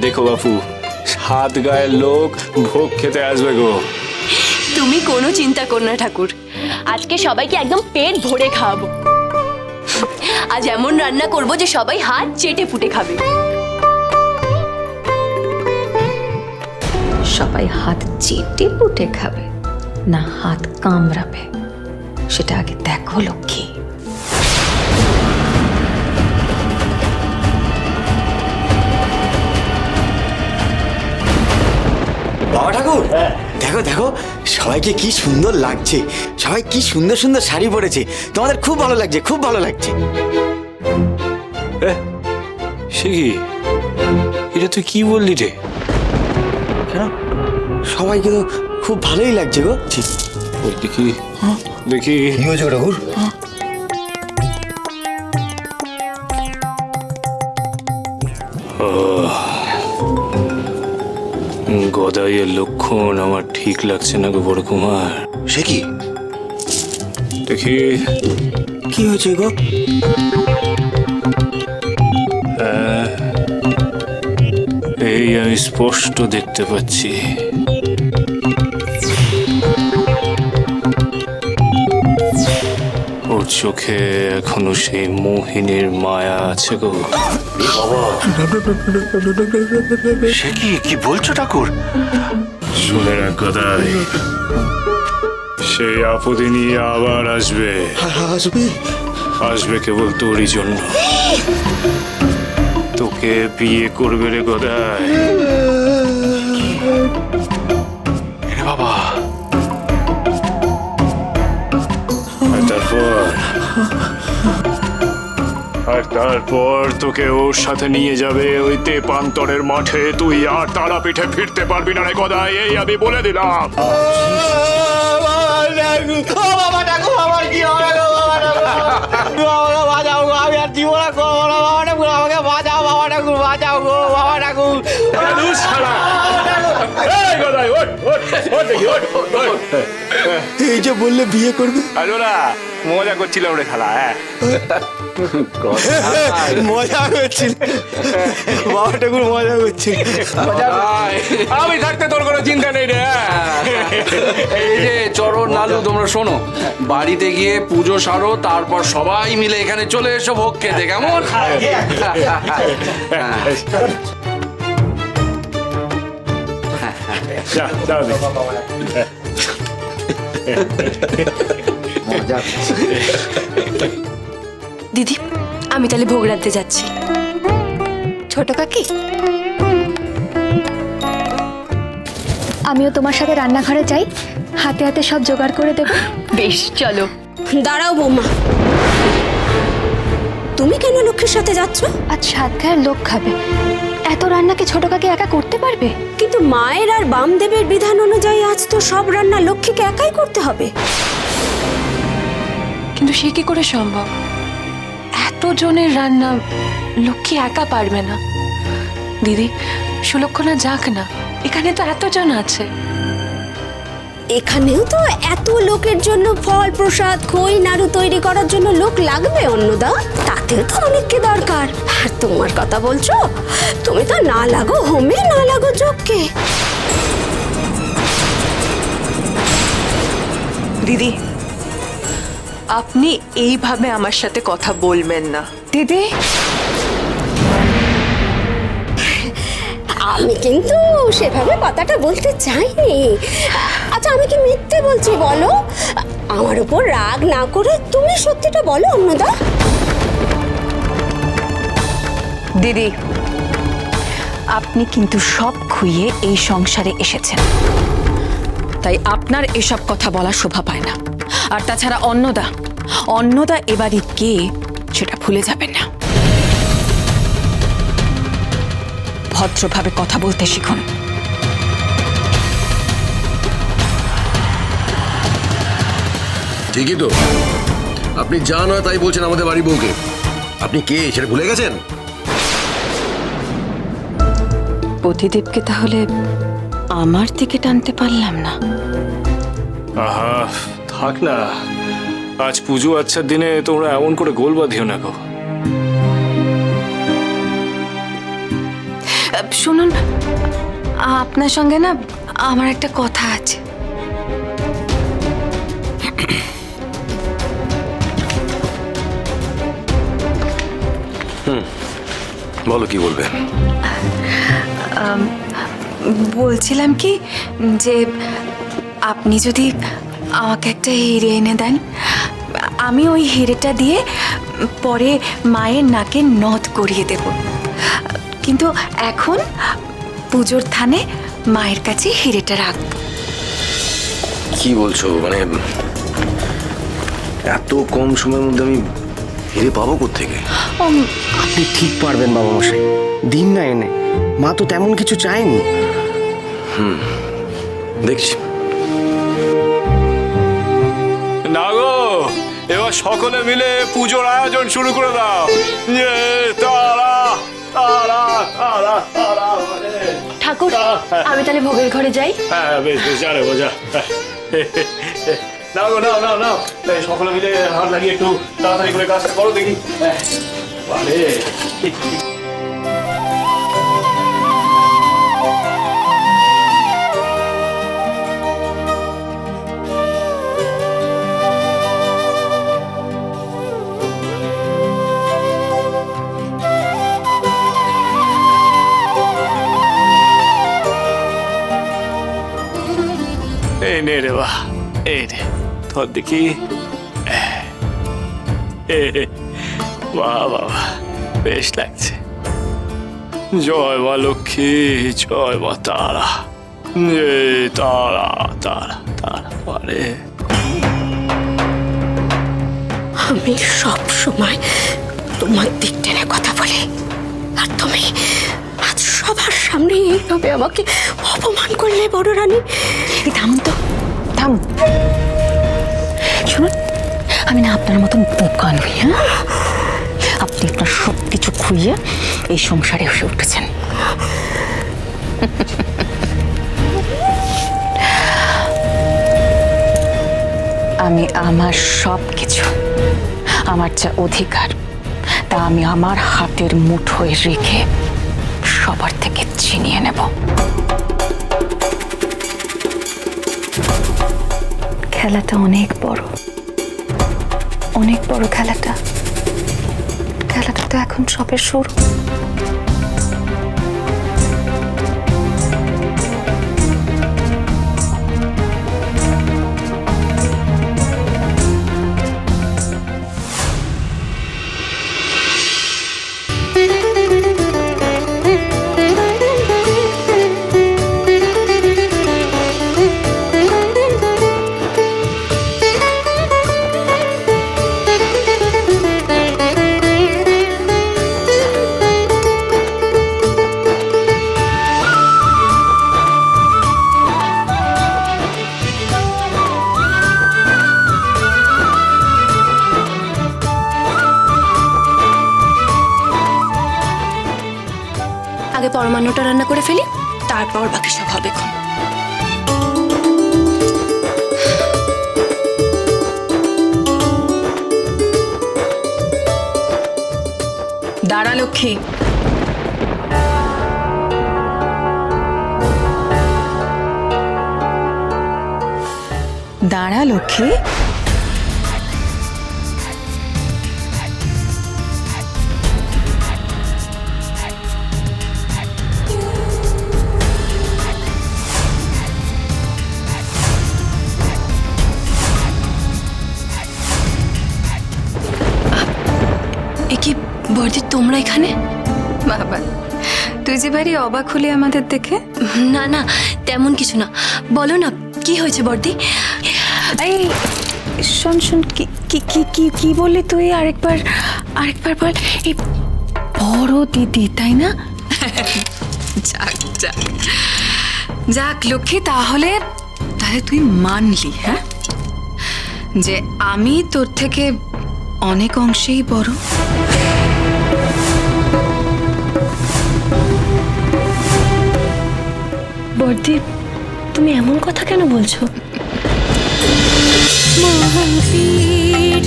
দেখো বাপু, 7 গায়ের লোক ভোগ খেতে আসবে গো। তুমি কোনো চিন্তা করো না ঠাকুর, আজকে সবাইকে একদম পেট ভরে খাওয়াবো। আজ এমন রান্না করব যে সবাই হাত চেটে ফুটে খাবে। সবাই হাত চেটে পুটে খাবে না হাত কামড়াবে, সেটা আগে দেখো লক্ষ্মী। বাবা ঠাকুর, দেখো দেখো সবাইকে কি সুন্দর লাগছে, সবাই কি সুন্দর সুন্দর শাড়ি পরেছে, তোমাদের খুব ভালো লাগছে, খুব ভালো লাগছে। সে কি, এটা তুই কি বললি রে? কেন, সবাইকে তো খুব ভালোই লাগছে গো। ওই দেখি দেখি কি হয়েছে ঠাকুর? গদাইয়ের লক্ষণ আমার ঠিক লাগছে না গো বড় কুমার। সে কি, দেখি কি হয়েছে গো? এই আমি স্পষ্ট দেখতে পাচ্ছি, ওর চোখে এখনো সেই মোহিনীর মায়া আছে গো। সে কি, কি বলছো ঠাকুর? শুনে রাখ গদাই, সেই আপদে নিয়ে আবার আসবে। আসবে? আসবে কেবল তোরই জন্য, তোকে বিয়ে করবে রে গদাই। বাবা, আর তারপর তোকে ওর সাথে নিয়ে যাবে ওই তেপান্তরের মাঠে। তুই আর তারা পিঠে ফিরতে পারবি না রে গদাই, এই আমি বলে দিলাম। এই যে বললে বিয়ে করবে, মজা করছিলাম রে খালা। মজা করছিল বাবা ঠাকুর, মজা করছিল। আমি থাকতে তোর কোনো চিন্তা নেই রে। এই যে চরণ নালু, তোমরা শোনো, বাড়িতে গিয়ে পুজো সারো, তারপর সবাই মিলে এখানে চলে এসো ভোগ খেতে, কেমন? দিদি, আমি তাহলে ভোগ রাঁধতে যাচ্ছি। ছোট কাকি, আমিও তোমার সাথে রান্নাঘরে যাই, হাতে হাতে সব জোগাড় করে দেব। বেশ, চলো। দাঁড়াও বৌমা, তুমি কেন লক্ষ্মীর সাথে যাচ্ছ? আজ 7 গায়ের লোক খাবে, এত রান্না কি ছোট কাকি একা করতে পারবে? কিন্তু মায়ের আর বামদেবের বিধান অনুযায়ী আজ তো সব রান্না লক্ষ্মীকে একাই করতে হবে। কিন্তু সে কি করে সম্ভব? এত জনের রান্না লক্ষ্মী একা পারবে না। দিদি, সুলক্ষণা যাক না, এখানে তো এতজন আছে। এখানেও তো এত লোকের জন্য ফল প্রসাদ খই নাড়ু তৈরি করার জন্য লোক লাগবে অন্নদা, তাতেও তো অনেককে দরকার। আর তোমার কথা বলছো, তুমি তো না লাগো হোমে না লাগো যজ্ঞে। দিদি, আপনি এইভাবে আমার সাথে কথা বলবেন না। দিদি, আমি কিন্তু সেভাবে কথাটা বলতে চাইনি। আচ্ছা, আমি কি মিথ্যে বলছি বলো? আমার উপর রাগ না করে তুমি সত্যিটা বলো অন্নদা। দিদি, আপনি কিন্তু সব খুইয়ে এই সংসারে এসেছেন, তাই আপনার এসব কথা বলা শোভা পায় না। আর তাছাড়া অন্নদা এবারই কে সেটা ভুলে যাবেন না। ভদ্রভাবে কথা বলতে শিখুন। ঠিকই তো, আপনি যা নয় তাই বলছেন আমাদের বাড়ি বউকে। আপনি কে সেটা ভুলে গেছেন? পতিদেবকে তাহলে আমার দিকে টানতে পারলাম না। আহা, থাক না, আজ পুজো আচ্ছার দিনে তোমরা এমন করে গোল বাঁধিও না গো। শুনুন, আপনার সঙ্গে না আমার একটা কথা আছে। বলো কি বলবে। বলছিলাম কি যে আপনি যদি আমাকে একটা হিরে এনে দেন, আমি ওই হিরেটা দিয়ে পরে মায়ের নাকে নথ করিয়ে দেব। কিন্তু এখন পুজোর থানে মায়ের কাছে হিরেটা রাখবো। কি বলছো, মানে এত কম সময়ের মধ্যে আমি হিরে পাবো কোত্থেকে? আপনি ঠিক পারবেন বাবা মশাই, দিন না এনে। মা তো তেমন কিছু চায়নি। দেখছি। না গো, এবার সকলে মিলে পুজোর আয়োজন শুরু করে দাও। তারা তারা তারা তারা ঠাকুর, আমি তাহলে ভোগের ঘরে যাই। হ্যাঁ, বেশ বেশ, যা রে বোঝা। নাও গো, নাও নাও নাও, এই সকলে মিলে হাত লাগিয়ে একটু তাড়াতাড়ি করে কাজটা করো দেখি। বারে এই নে রে বাহ, এই রে তোর দেখি। বাহ বাবা, বেশ লাগছে। জয় মা লক্ষ্মী, জয় মা তারা। তারা তারা তারা পারে। আমি সব সময় তোমার দিক টেনে কথা বলি, আর তুমি আজ সবার সামনে এইভাবে আমাকে অপমান করলে বড় রানী। থামুন তো, থামুন। শুনুন, আমি না আপনার মতন বোকা নই। হ্যাঁ, আপনি আপনার সব কিছু খুইয়ে এই সংসারে এসে উঠেছেন। আমি আমার সব কিছু, আমার যা অধিকার, তা আমি আমার হাতের মুঠোয় রেখে সবার থেকে ছিনিয়ে নেব। খেলাটা অনেক বড়, অনেক বড় খেলাটা। খেলাটা তো এখন সবে শুরু। আগে পরমান্নটা রান্না করে ফেলি, তারপর বাকি সব হবে। দাঁড়া লক্ষ্মী, দাঁড়া লক্ষ্মী। এ কি বর্দি, তোমরা এখানে? বাবা, তুই যে ভারী অবাক হলি আমাদের দেখে। না না, তেমন কিছু না। বলো না, কি হয়েছে বর্দি? এই শোন শোন, কি কি কি কি কি বললি তুই? আরেকবার আরেকবার বল। এই বড় দিদি, তাই না? যাক যাক যাক লক্ষ্মী, তাহলে তাহলে তুই মানলি, হ্যাঁ, যে আমি তোর থেকে অনেক অংশেই বড়। বর্দি, তুমি এমন কথা কেন বলছো? মহাবীর